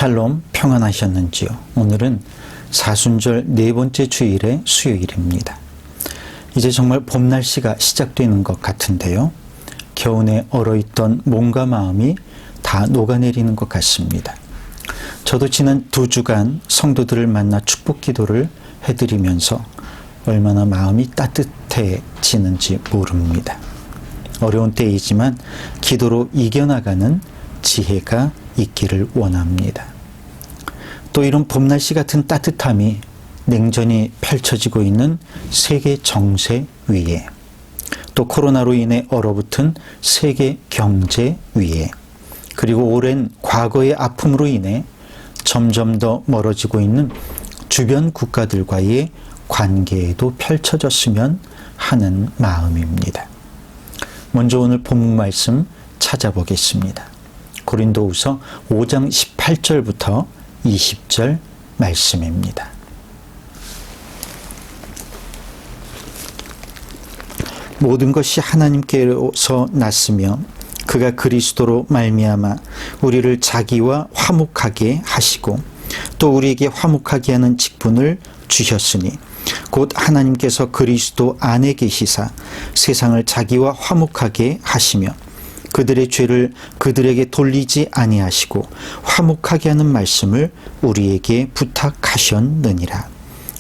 샬롬, 평안하셨는지요? 오늘은 사순절 네 번째 주일의 수요일입니다. 이제 정말 봄 날씨가 시작되는 것 같은데요. 겨우내 얼어있던 몸과 마음이 다 녹아내리는 것 같습니다. 저도 지난 2주간 성도들을 만나 축복 기도를 해드리면서 얼마나 마음이 따뜻해지는지 모릅니다. 어려운 때이지만 기도로 이겨나가는 지혜가 있기를 원합니다. 또 이런 봄날씨 같은 따뜻함이 냉전이 펼쳐지고 있는 세계 정세 위에, 또 코로나로 인해 얼어붙은 세계 경제 위에, 그리고 오랜 과거의 아픔으로 인해 점점 더 멀어지고 있는 주변 국가들과의 관계에도 펼쳐졌으면 하는 마음입니다. 먼저 오늘 본문 말씀 찾아보겠습니다. 고린도후서 5장 18절부터 20절 말씀입니다. 모든 것이 하나님께로서 났으며 그가 그리스도로 말미암아 우리를 자기와 화목하게 하시고 또 우리에게 화목하게 하는 직분을 주셨으니 곧 하나님께서 그리스도 안에 계시사 세상을 자기와 화목하게 하시며 그들의 죄를 그들에게 돌리지 아니하시고 화목하게 하는 말씀을 우리에게 부탁하셨느니라.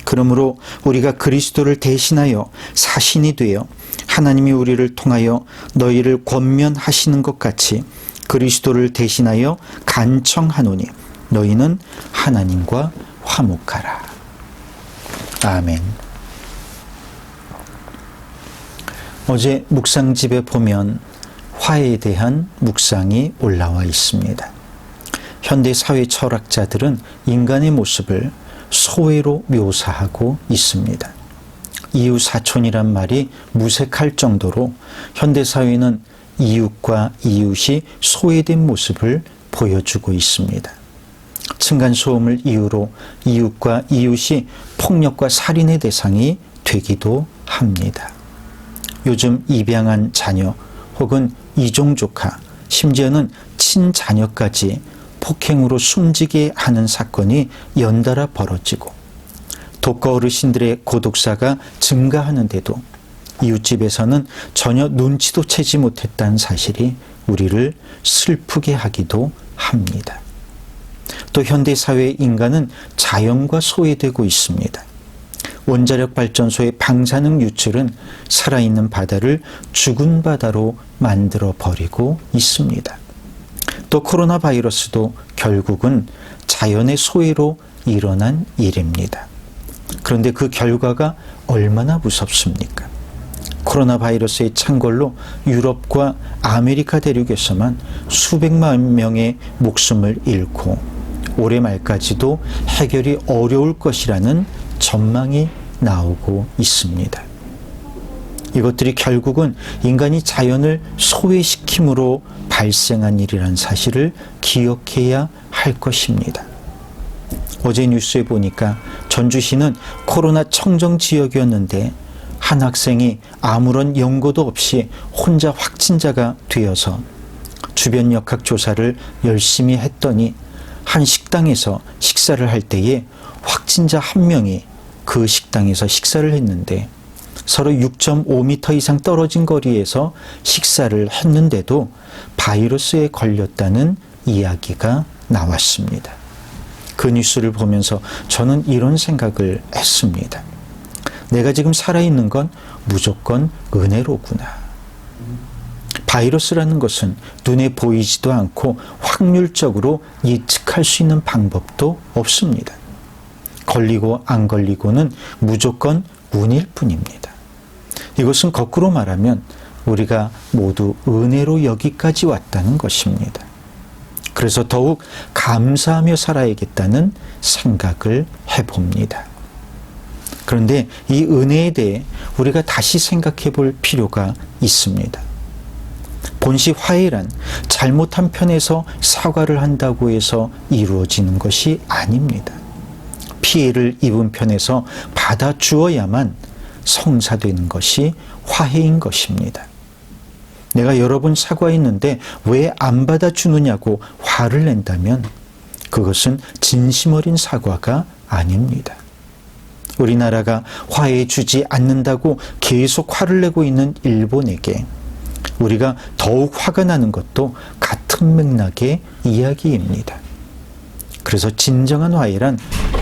그러므로 우리가 그리스도를 대신하여 사신이 되어 하나님이 우리를 통하여 너희를 권면하시는 것 같이 그리스도를 대신하여 간청하노니 너희는 하나님과 화목하라. 아멘. 어제 묵상집에 보면 화해에 대한 묵상이 올라와 있습니다. 현대 사회 철학자들은 인간의 모습을 소외로 묘사하고 있습니다. 이웃사촌이란 말이 무색할 정도로 현대 사회는 이웃과 이웃이 소외된 모습을 보여주고 있습니다. 층간소음을 이유로 이웃과 이웃이 폭력과 살인의 대상이 되기도 합니다. 요즘 입양한 자녀 혹은 이종조카, 심지어는 친자녀까지 폭행으로 숨지게 하는 사건이 연달아 벌어지고 독거 어르신들의 고독사가 증가하는데도 이웃집에서는 전혀 눈치도 채지 못했다는 사실이 우리를 슬프게 하기도 합니다. 또 현대사회의 인간은 자연과 소외되고 있습니다. 원자력 발전소의 방사능 유출은 살아있는 바다를 죽은 바다로 만들어 버리고 있습니다. 또 코로나 바이러스도 결국은 자연의 소외로 일어난 일입니다. 그런데 그 결과가 얼마나 무섭습니까? 코로나 바이러스의 창궐로 유럽과 아메리카 대륙에서만 수백만 명의 목숨을 잃고 올해 말까지도 해결이 어려울 것이라는 전망이 나오고 있습니다. 이것들이 결국은 인간이 자연을 소외시킴으로 발생한 일이라는 사실을 기억해야 할 것입니다. 어제 뉴스에 보니까 전주시는 코로나 청정 지역이었는데 한 학생이 아무런 연고도 없이 혼자 확진자가 되어서 주변 역학조사를 열심히 했더니 한 식당에서 식사를 할 때에 확진자 한 명이 그 식당에서 식사를 했는데 서로 6.5m 이상 떨어진 거리에서 식사를 했는데도 바이러스에 걸렸다는 이야기가 나왔습니다. 그 뉴스를 보면서 저는 이런 생각을 했습니다. 내가 지금 살아있는 건 무조건 은혜로구나. 바이러스라는 것은 눈에 보이지도 않고 확률적으로 예측할 수 있는 방법도 없습니다. 걸리고 안 걸리고는 무조건 운일 뿐입니다. 이것은 거꾸로 말하면 우리가 모두 은혜로 여기까지 왔다는 것입니다. 그래서 더욱 감사하며 살아야겠다는 생각을 해봅니다. 그런데 이 은혜에 대해 우리가 다시 생각해 볼 필요가 있습니다. 본시 화해란 잘못한 편에서 사과를 한다고 해서 이루어지는 것이 아닙니다. 피해를 입은 편에서 받아주어야만 성사되는 것이 화해인 것입니다. 내가 여러 번 사과했는데 왜 안 받아주느냐고 화를 낸다면 그것은 진심 어린 사과가 아닙니다. 우리나라가 화해 주지 않는다고 계속 화를 내고 있는 일본에게 우리가 더욱 화가 나는 것도 같은 맥락의 이야기입니다. 그래서 진정한 화해란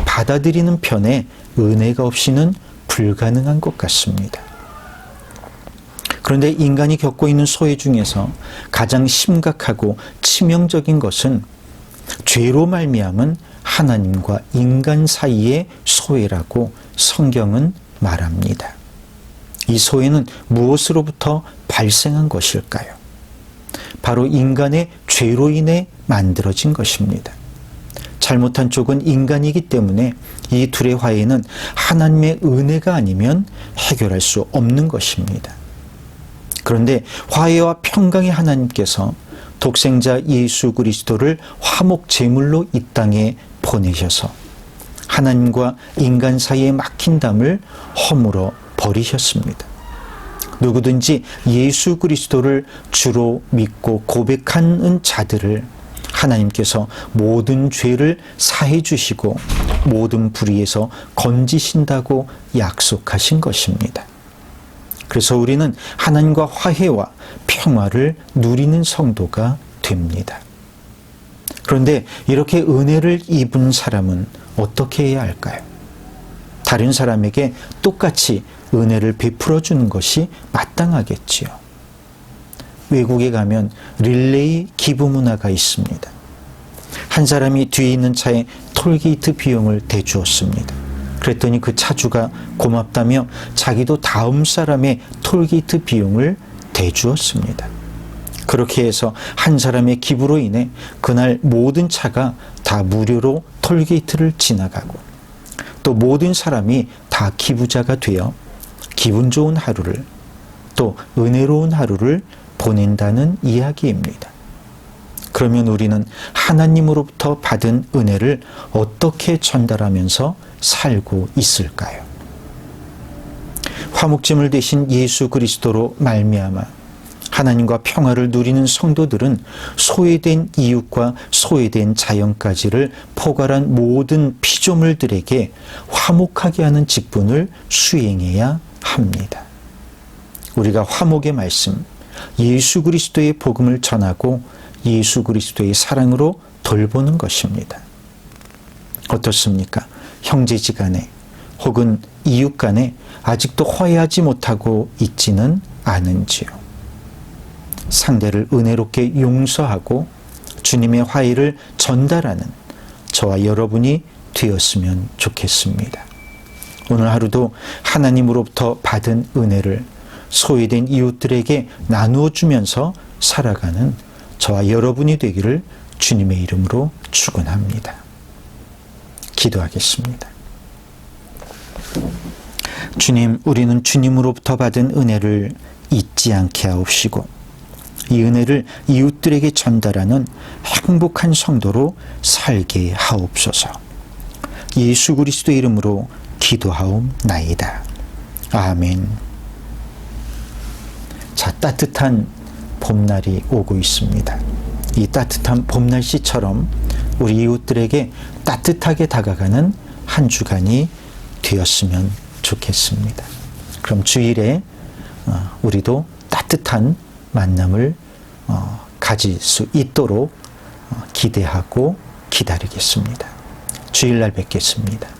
받아들이는 편에 은혜가 없이는 불가능한 것 같습니다. 그런데 인간이 겪고 있는 소외 중에서 가장 심각하고 치명적인 것은 죄로 말미암은 하나님과 인간 사이의 소외라고 성경은 말합니다. 이 소외는 무엇으로부터 발생한 것일까요? 바로 인간의 죄로 인해 만들어진 것입니다. 잘못한 쪽은 인간이기 때문에 이 둘의 화해는 하나님의 은혜가 아니면 해결할 수 없는 것입니다. 그런데 화해와 평강의 하나님께서 독생자 예수 그리스도를 화목 제물로 이 땅에 보내셔서 하나님과 인간 사이에 막힌 담을 허물어 버리셨습니다. 누구든지 예수 그리스도를 주로 믿고 고백하는 자들을 하나님께서 모든 죄를 사해 주시고 모든 불의에서 건지신다고 약속하신 것입니다. 그래서 우리는 하나님과 화해와 평화를 누리는 성도가 됩니다. 그런데 이렇게 은혜를 입은 사람은 어떻게 해야 할까요? 다른 사람에게 똑같이 은혜를 베풀어 주는 것이 마땅하겠지요. 외국에 가면 릴레이 기부 문화가 있습니다. 한 사람이 뒤에 있는 차에 톨게이트 비용을 대주었습니다. 그랬더니 그 차주가 고맙다며 자기도 다음 사람의 톨게이트 비용을 대주었습니다. 그렇게 해서 한 사람의 기부로 인해 그날 모든 차가 다 무료로 톨게이트를 지나가고 또 모든 사람이 다 기부자가 되어 기분 좋은 하루를 또 은혜로운 하루를 보낸다는 이야기입니다. 그러면 우리는 하나님으로부터 받은 은혜를 어떻게 전달하면서 살고 있을까요? 화목제물 대신 예수 그리스도로 말미암아 하나님과 평화를 누리는 성도들은 소외된 이웃과 소외된 자연까지를 포괄한 모든 피조물들에게 화목하게 하는 직분을 수행해야 합니다. 우리가 화목의 말씀, 예수 그리스도의 복음을 전하고 예수 그리스도의 사랑으로 돌보는 것입니다. 어떻습니까? 형제지간에 혹은 이웃 간에 아직도 화해하지 못하고 있지는 않은지요. 상대를 은혜롭게 용서하고 주님의 화해를 전달하는 저와 여러분이 되었으면 좋겠습니다. 오늘 하루도 하나님으로부터 받은 은혜를 소외된 이웃들에게 나누어 주면서 살아가는 저와 여러분이 되기를 주님의 이름으로 축원합니다. 기도하겠습니다. 주님, 우리는 주님으로부터 받은 은혜를 잊지 않게 하옵시고 이 은혜를 이웃들에게 전달하는 행복한 성도로 살게 하옵소서. 예수 그리스도의 이름으로 기도하옵나이다. 아멘. 자, 따뜻한 봄날이 오고 있습니다. 이 따뜻한 봄날씨처럼 우리 이웃들에게 따뜻하게 다가가는 한 주간이 되었으면 좋겠습니다. 그럼 주일에 우리도 따뜻한 만남을 가질 수 있도록 기대하고 기다리겠습니다. 주일날 뵙겠습니다.